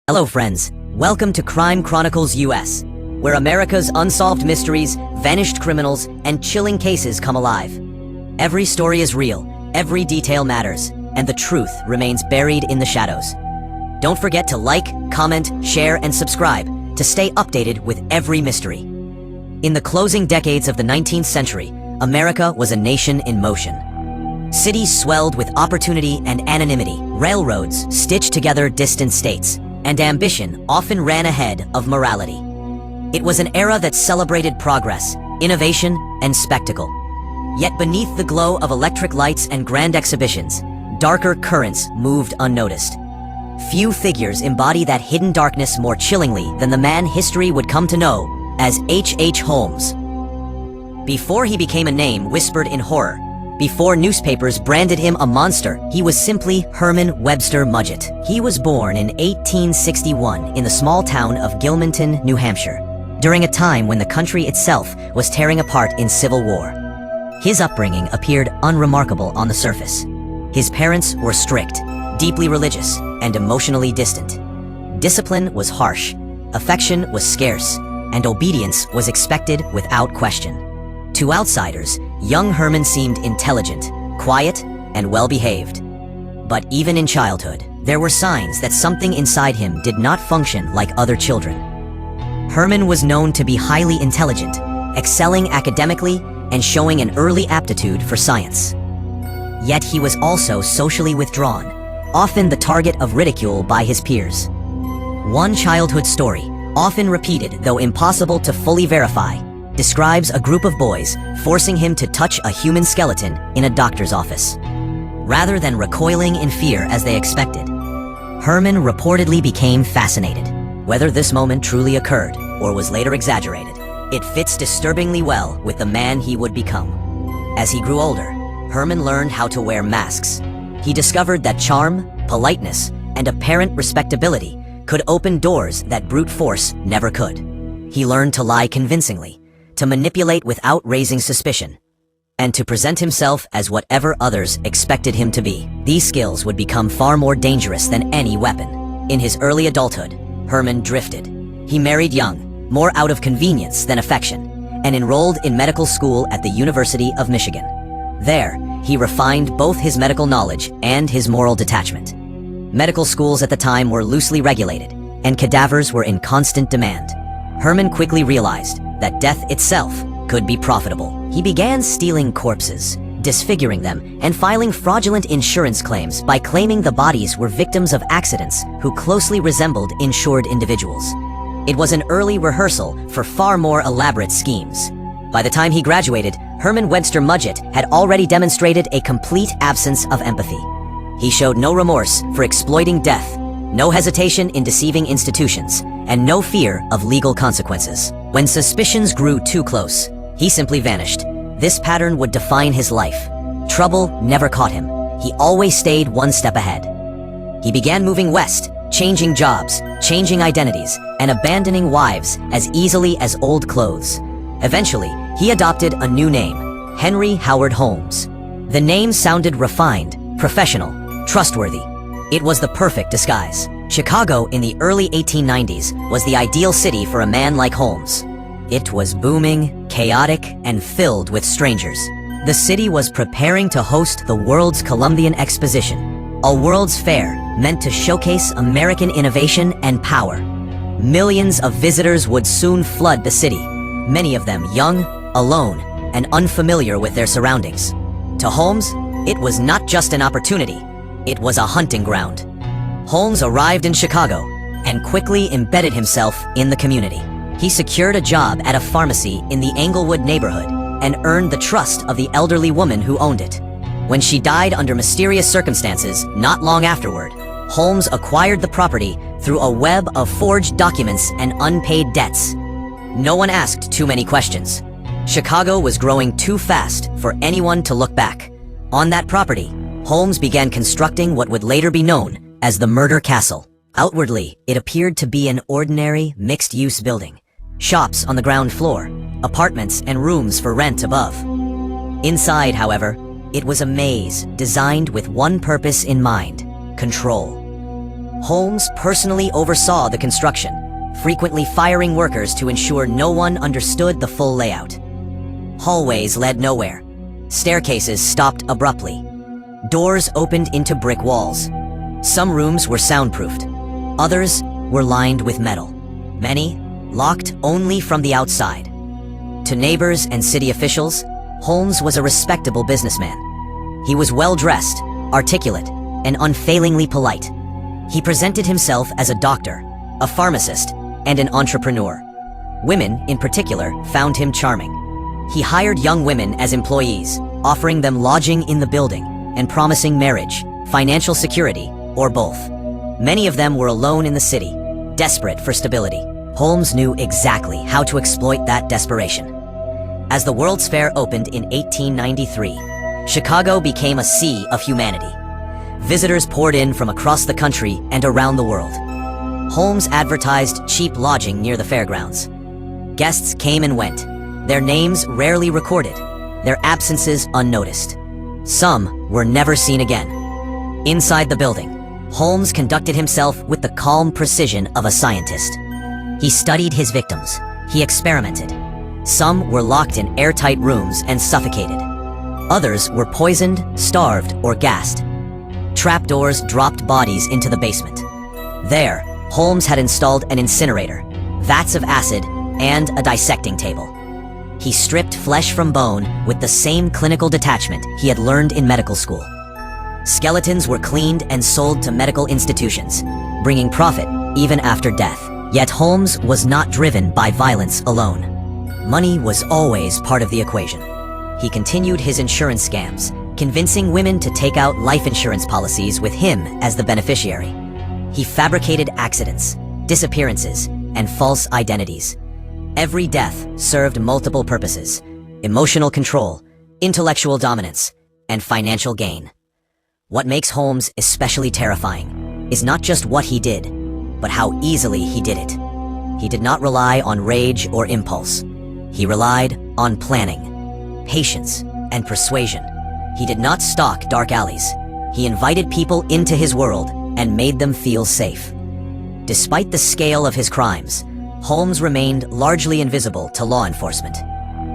Hello friends, welcome to Crime Chronicles US, where America's unsolved mysteries, vanished criminals, and chilling cases come alive. Every story is real, every detail matters, and the truth remains buried in the shadows. Don't forget to like, comment, share, and subscribe to stay updated with every mystery. In the closing decades of the 19th century, America was a nation in motion. Cities swelled with opportunity and anonymity, railroads stitched together distant states, and ambition often ran ahead of morality. It was an era that celebrated progress, innovation, and spectacle. Yet beneath the glow of electric lights and grand exhibitions, darker currents moved unnoticed. Few figures embody that hidden darkness more chillingly than the man history would come to know as H. Holmes. Before he became a name whispered in horror, before newspapers branded him a monster, he was simply Herman Webster Mudgett. He was born in 1861 in the small town of Gilmanton, New Hampshire, during a time when the country itself was tearing apart in civil war. His upbringing appeared unremarkable on the surface. His parents were strict, deeply religious, and emotionally distant. Discipline was harsh, affection was scarce, and obedience was expected without question. To outsiders, young Herman seemed intelligent, quiet, and well-behaved. But even in childhood, there were signs that something inside him did not function like other children. Herman was known to be highly intelligent, excelling academically and showing an early aptitude for science. Yet he was also socially withdrawn, often the target of ridicule by his peers. One childhood story, often repeated though impossible to fully verify, describes a group of boys forcing him to touch a human skeleton in a doctor's office. Rather than recoiling in fear as they expected, Herman reportedly became fascinated. Whether this moment truly occurred or was later exaggerated, it fits disturbingly well with the man he would become. As he grew older, Herman learned how to wear masks. He discovered that charm, politeness, and apparent respectability could open doors that brute force never could. He learned to lie convincingly, to manipulate without raising suspicion, and to present himself as whatever others expected him to be. These skills would become far more dangerous than any weapon. In his early adulthood, Herman drifted. He married young, more out of convenience than affection, and enrolled in medical school at the University of Michigan. There, he refined both his medical knowledge and his moral detachment. Medical schools at the time were loosely regulated, and cadavers were in constant demand. Herman quickly realized that death itself could be profitable. He began stealing corpses, disfiguring them, and filing fraudulent insurance claims by claiming the bodies were victims of accidents who closely resembled insured individuals. It was an early rehearsal for far more elaborate schemes. By the time he graduated, Herman Webster Mudgett had already demonstrated a complete absence of empathy. He showed no remorse for exploiting death, no hesitation in deceiving institutions, and no fear of legal consequences. When suspicions grew too close, he simply vanished. This pattern would define his life. Trouble never caught him. He always stayed one step ahead. He began moving west, changing jobs, changing identities, and abandoning wives as easily as old clothes. Eventually, he adopted a new name, Henry Howard Holmes. The name sounded refined, professional, trustworthy. It was the perfect disguise. Chicago in the early 1890s was the ideal city for a man like Holmes. It was booming, chaotic, and filled with strangers. The city was preparing to host the world's Columbian Exposition, a world's fair meant to showcase American innovation and power. Millions of visitors would soon flood the city, many of them young, alone, and unfamiliar with their surroundings. To Holmes, it was not just an opportunity, it was a hunting ground. Holmes arrived in Chicago and quickly embedded himself in the community. He secured a job at a pharmacy in the Englewood neighborhood and earned the trust of the elderly woman who owned it. When she died under mysterious circumstances not long afterward, Holmes acquired the property through a web of forged documents and unpaid debts. No one asked too many questions. Chicago was growing too fast for anyone to look back. On that property, Holmes began constructing what would later be known as the Murder Castle. Outwardly, it appeared to be an ordinary, mixed-use building. Shops on the ground floor, apartments and rooms for rent above. Inside, however, it was a maze designed with one purpose in mind: control. Holmes personally oversaw the construction, frequently firing workers to ensure no one understood the full layout. Hallways led nowhere. Staircases stopped abruptly. Doors opened into brick walls. Some rooms were soundproofed. Others were lined with metal. Many locked only from the outside. To neighbors and city officials, Holmes was a respectable businessman. He was well-dressed, articulate, and unfailingly polite. He presented himself as a doctor, a pharmacist, and an entrepreneur. Women, in particular, found him charming. He hired young women as employees, offering them lodging in the building and promising marriage, financial security, or both. Many of them were alone in the city, desperate for stability. Holmes knew exactly how to exploit that desperation. As the World's Fair opened in 1893, Chicago became a sea of humanity. Visitors poured in from across the country and around the world. Holmes advertised cheap lodging near the fairgrounds. Guests came and went, their names rarely recorded, their absences unnoticed. Some were never seen again. Inside the building, Holmes conducted himself with the calm precision of a scientist. He studied his victims. He experimented. Some were locked in airtight rooms and suffocated. Others were poisoned, starved, or gassed. Trapdoors dropped bodies into the basement. There, Holmes had installed an incinerator, vats of acid, and a dissecting table. He stripped flesh from bone with the same clinical detachment he had learned in medical school. Skeletons were cleaned and sold to medical institutions, bringing profit even after death. Yet Holmes was not driven by violence alone. Money was always part of the equation. He continued his insurance scams, convincing women to take out life insurance policies with him as the beneficiary. He fabricated accidents, disappearances, and false identities. Every death served multiple purposes: emotional control, intellectual dominance, and financial gain. What makes Holmes especially terrifying is not just what he did, but how easily he did it. He did not rely on rage or impulse. He relied on planning, patience, and persuasion. He did not stalk dark alleys. He invited people into his world and made them feel safe. Despite the scale of his crimes, Holmes remained largely invisible to law enforcement.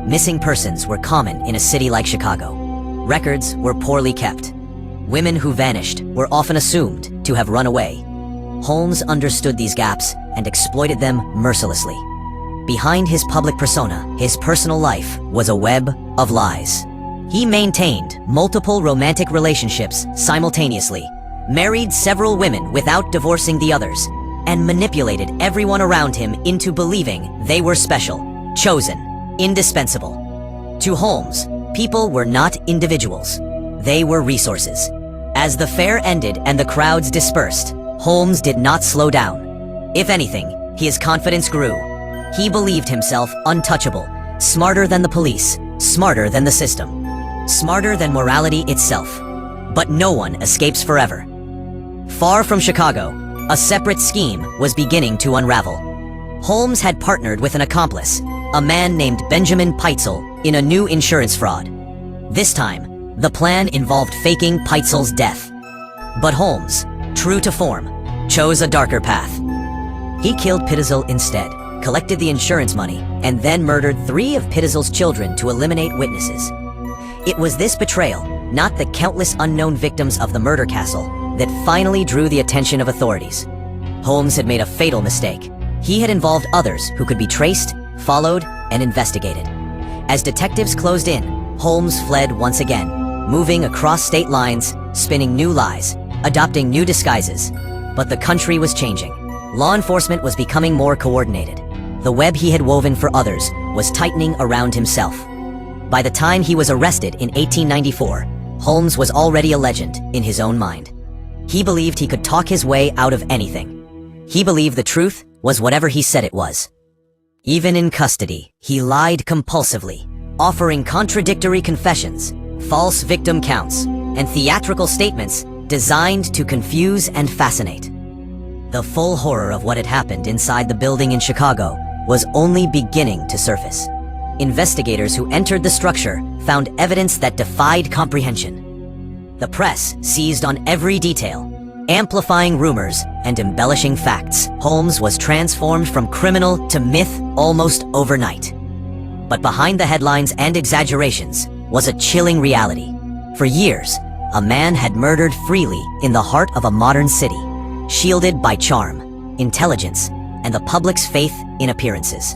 Missing persons were common in a city like Chicago. Records were poorly kept. Women who vanished were often assumed to have run away. Holmes understood these gaps and exploited them mercilessly. Behind his public persona, his personal life was a web of lies. He maintained multiple romantic relationships simultaneously, married several women without divorcing the others, and manipulated everyone around him into believing they were special, chosen, indispensable. To Holmes, people were not individuals. They were resources. As the fair ended and the crowds dispersed, Holmes did not slow down. If anything, his confidence grew. He believed himself untouchable, smarter than the police, smarter than the system, smarter than morality itself. But no one escapes forever. Far from Chicago, a separate scheme was beginning to unravel. Holmes had partnered with an accomplice, a man named Benjamin Pitezel, in a new insurance fraud. This time, the plan involved faking Pitezel's death. But Holmes, true to form, chose a darker path. He killed Pitezel instead, collected the insurance money, and then murdered 3 of Pitezel's children to eliminate witnesses. It was this betrayal, not the countless unknown victims of the murder castle, that finally drew the attention of authorities. Holmes had made a fatal mistake. He had involved others who could be traced, followed, and investigated. As detectives closed in, Holmes fled once again, moving across state lines, spinning new lies, adopting new disguises. But the country was changing. Law enforcement was becoming more coordinated. The web he had woven for others was tightening around himself. By the time he was arrested in 1894, Holmes was already a legend in his own mind. He believed he could talk his way out of anything. He believed the truth was whatever he said it was. Even in custody, he lied compulsively, offering contradictory confessions, false victim counts, and theatrical statements designed to confuse and fascinate. The full horror of what had happened inside the building in Chicago was only beginning to surface. Investigators who entered the structure found evidence that defied comprehension. The press seized on every detail: amplifying rumors and embellishing facts. Holmes was transformed from criminal to myth almost overnight. But behind the headlines and exaggerations was a chilling reality. For years, a man had murdered freely in the heart of a modern city, shielded by charm, intelligence, and the public's faith in appearances.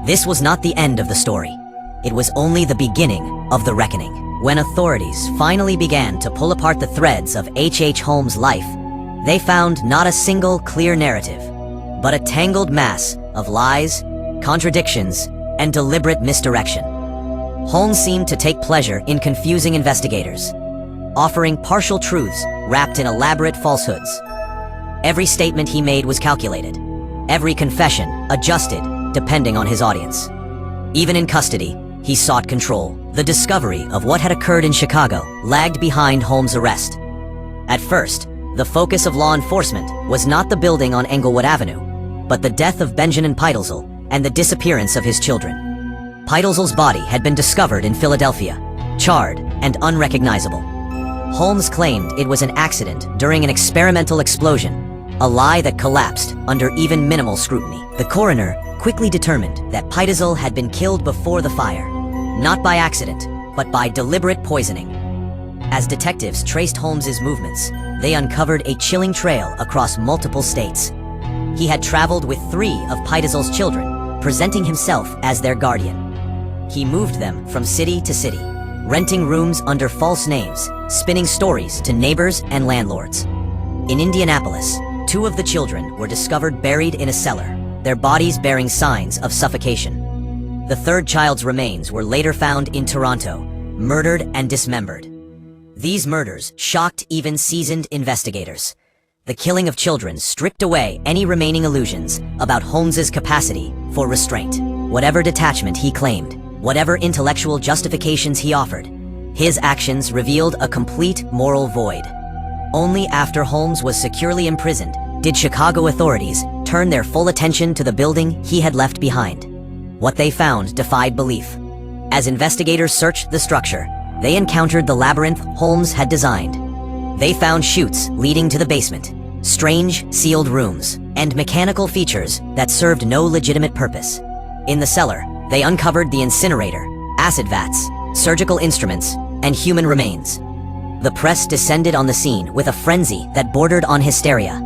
This was not the end of the story. It was only the beginning of the reckoning. When authorities finally began to pull apart the threads of H.H. Holmes' life, they found not a single clear narrative, but a tangled mass of lies, contradictions, and deliberate misdirection. Holmes seemed to take pleasure in confusing investigators, offering partial truths wrapped in elaborate falsehoods. Every statement he made was calculated, every confession adjusted depending on his audience. Even in custody, he sought control. The discovery of what had occurred in Chicago lagged behind Holmes' arrest. At first, the focus of law enforcement was not the building on Englewood Avenue, but the death of Benjamin Pitezel and the disappearance of his children. Pitezel's body had been discovered in Philadelphia, charred and unrecognizable. Holmes claimed it was an accident during an experimental explosion, a lie that collapsed under even minimal scrutiny. The coroner quickly determined that Pitezel had been killed before the fire, not by accident, but by deliberate poisoning. As detectives traced Holmes's movements, they uncovered a chilling trail across multiple states. He had traveled with 3 of Pitezel's children, presenting himself as their guardian. He moved them from city to city, renting rooms under false names, spinning stories to neighbors and landlords. In Indianapolis, 2 of the children were discovered buried in a cellar, their bodies bearing signs of suffocation. The 3rd child's remains were later found in Toronto, murdered and dismembered. These murders shocked even seasoned investigators. The killing of children stripped away any remaining illusions about Holmes's capacity for restraint. Whatever detachment he claimed, whatever intellectual justifications he offered, his actions revealed a complete moral void. Only after Holmes was securely imprisoned did Chicago authorities turn their full attention to the building he had left behind. What they found defied belief. As investigators searched the structure, they encountered the labyrinth Holmes had designed. They found chutes leading to the basement, strange sealed rooms, and mechanical features that served no legitimate purpose. In the cellar, they uncovered the incinerator, acid vats, surgical instruments, and human remains. The press descended on the scene with a frenzy that bordered on hysteria.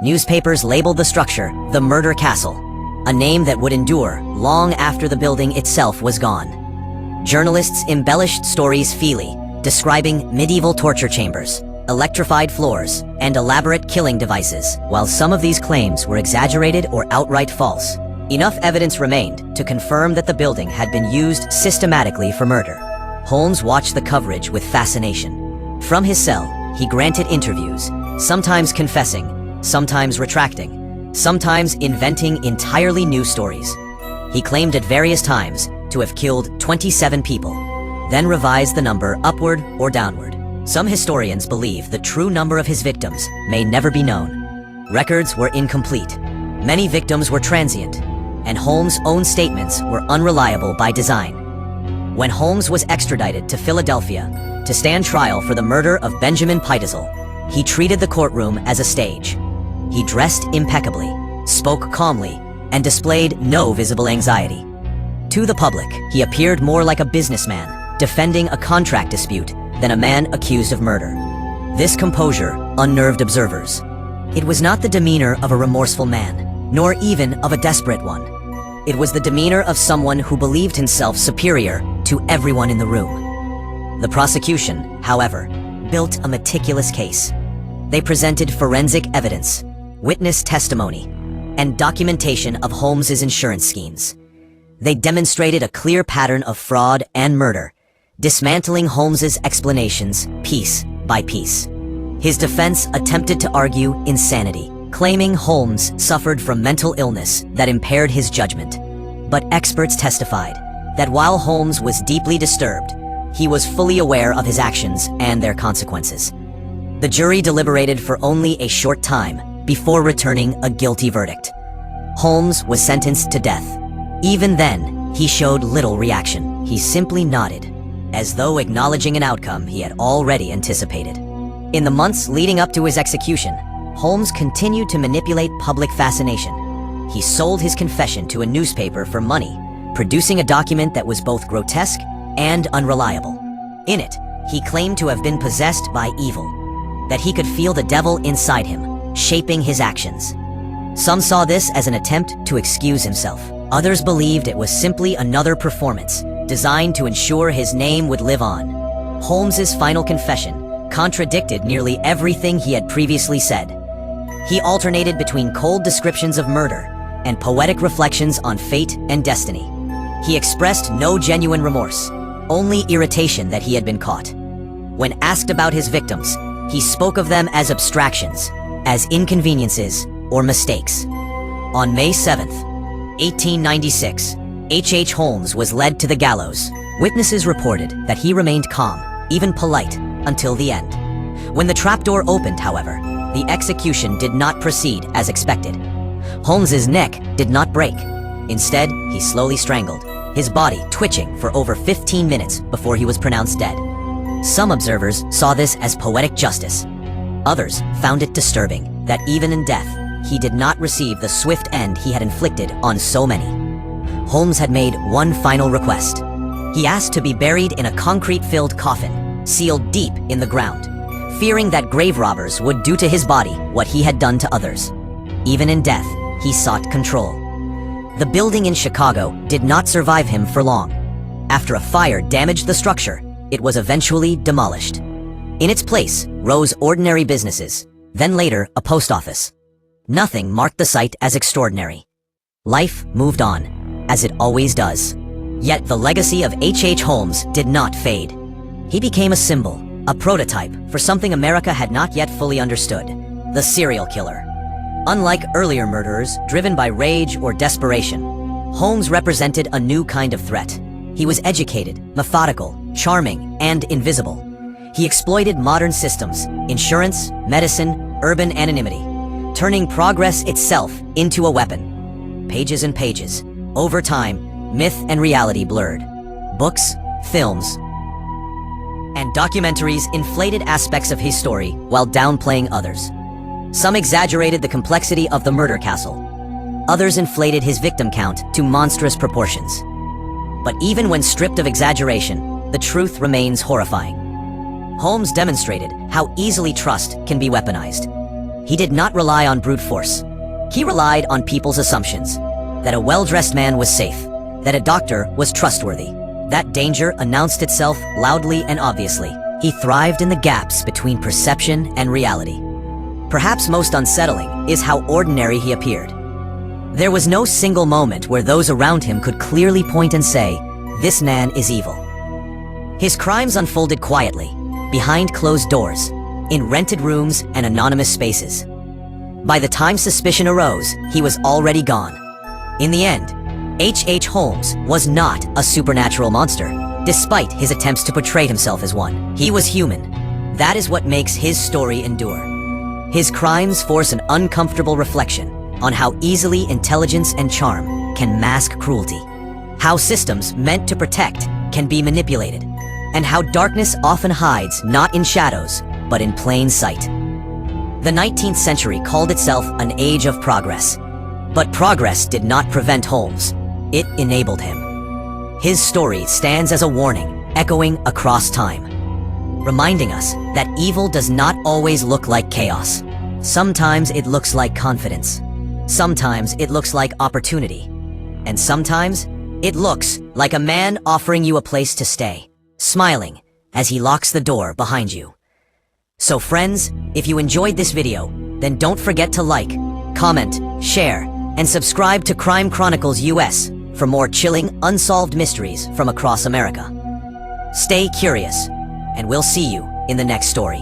Newspapers labeled the structure the Murder Castle, a name that would endure long after the building itself was gone. Journalists embellished stories freely, describing medieval torture chambers, electrified floors, and elaborate killing devices. While some of these claims were exaggerated or outright false, enough evidence remained to confirm that the building had been used systematically for murder. Holmes watched the coverage with fascination. From his cell, he granted interviews, sometimes confessing, sometimes retracting, sometimes inventing entirely new stories. He claimed at various times to have killed 27 people, then revised the number upward or downward. Some historians believe the true number of his victims may never be known. Records were incomplete, many victims were transient, and Holmes' own statements were unreliable by design. When Holmes was extradited to Philadelphia to stand trial for the murder of Benjamin Pitezel, he treated the courtroom as a stage. He dressed impeccably, spoke calmly, and displayed no visible anxiety. To the public, he appeared more like a businessman, defending a contract dispute than a man accused of murder. This composure unnerved observers. It was not the demeanor of a remorseful man, nor even of a desperate one. It was the demeanor of someone who believed himself superior to everyone in the room. The prosecution, however, built a meticulous case. They presented forensic evidence, witness testimony, and documentation of Holmes's insurance schemes. They demonstrated a clear pattern of fraud and murder, dismantling Holmes's explanations piece by piece. His defense attempted to argue insanity, claiming Holmes suffered from mental illness that impaired his judgment. But experts testified that while Holmes was deeply disturbed, he was fully aware of his actions and their consequences. The jury deliberated for only a short time before returning a guilty verdict. Holmes was sentenced to death. Even then, he showed little reaction. He simply nodded, as though acknowledging an outcome he had already anticipated. In the months leading up to his execution, Holmes continued to manipulate public fascination. He sold his confession to a newspaper for money, producing a document that was both grotesque and unreliable. In it, he claimed to have been possessed by evil, that he could feel the devil inside him, shaping his actions. Some saw this as an attempt to excuse himself. Others believed it was simply another performance, designed to ensure his name would live on. Holmes's final confession contradicted nearly everything he had previously said. He alternated between cold descriptions of murder and poetic reflections on fate and destiny. He expressed no genuine remorse, only irritation that he had been caught. When asked about his victims, he spoke of them as abstractions, as inconveniences or mistakes. On May 7, 1896, H. Holmes was led to the gallows. Witnesses reported that he remained calm, even polite, until the end. When the trapdoor opened, however, the execution did not proceed as expected. Holmes's neck did not break. Instead, he slowly strangled, his body twitching for over 15 minutes before he was pronounced dead. Some observers saw this as poetic justice. Others found it disturbing that even in death, he did not receive the swift end he had inflicted on so many. Holmes had made one final request. He asked to be buried in a concrete-filled coffin, sealed deep in the ground, fearing that grave robbers would do to his body what he had done to others. Even in death, he sought control. The building in Chicago did not survive him for long. After a fire damaged the structure, it was eventually demolished. In its place rose ordinary businesses, then later a post office. Nothing marked the site as extraordinary. Life moved on, as it always does. Yet the legacy of H. Holmes did not fade. He became a symbol, a prototype for something America had not yet fully understood: the serial killer. Unlike earlier murderers driven by rage or desperation, Holmes represented a new kind of threat. He was educated, methodical, charming, and invisible. He exploited modern systems, insurance, medicine, urban anonymity, turning progress itself into a weapon. Pages and pages. Over time, myth and reality blurred. Books, films, and documentaries inflated aspects of his story while downplaying others. Some exaggerated the complexity of the murder castle. Others inflated his victim count to monstrous proportions. But even when stripped of exaggeration, the truth remains horrifying. Holmes demonstrated how easily trust can be weaponized. He did not rely on brute force. He relied on people's assumptions, that a well-dressed man was safe, that a doctor was trustworthy. That danger announced itself loudly and obviously. He thrived in the gaps between perception and reality. Perhaps most unsettling is how ordinary he appeared. There was no single moment where those around him could clearly point and say, "This man is evil." His crimes unfolded quietly, behind closed doors, in rented rooms and anonymous spaces. By the time suspicion arose, he was already gone. In the end, H. Holmes was not a supernatural monster, despite his attempts to portray himself as one. He was human. That is what makes his story endure. His crimes force an uncomfortable reflection on how easily intelligence and charm can mask cruelty, how systems meant to protect can be manipulated, and how darkness often hides not in shadows, but in plain sight. The 19th century called itself an age of progress. But progress did not prevent Holmes. It enabled him. His story stands as a warning, echoing across time, reminding us that evil does not always look like chaos. Sometimes it looks like confidence. Sometimes it looks like opportunity. And sometimes it looks like a man offering you a place to stay, smiling as he locks the door behind you. So friends, if you enjoyed this video, then don't forget to like, comment, share, and subscribe to Crime Chronicles US for more chilling, unsolved mysteries from across America. Stay curious, and we'll see you in the next story.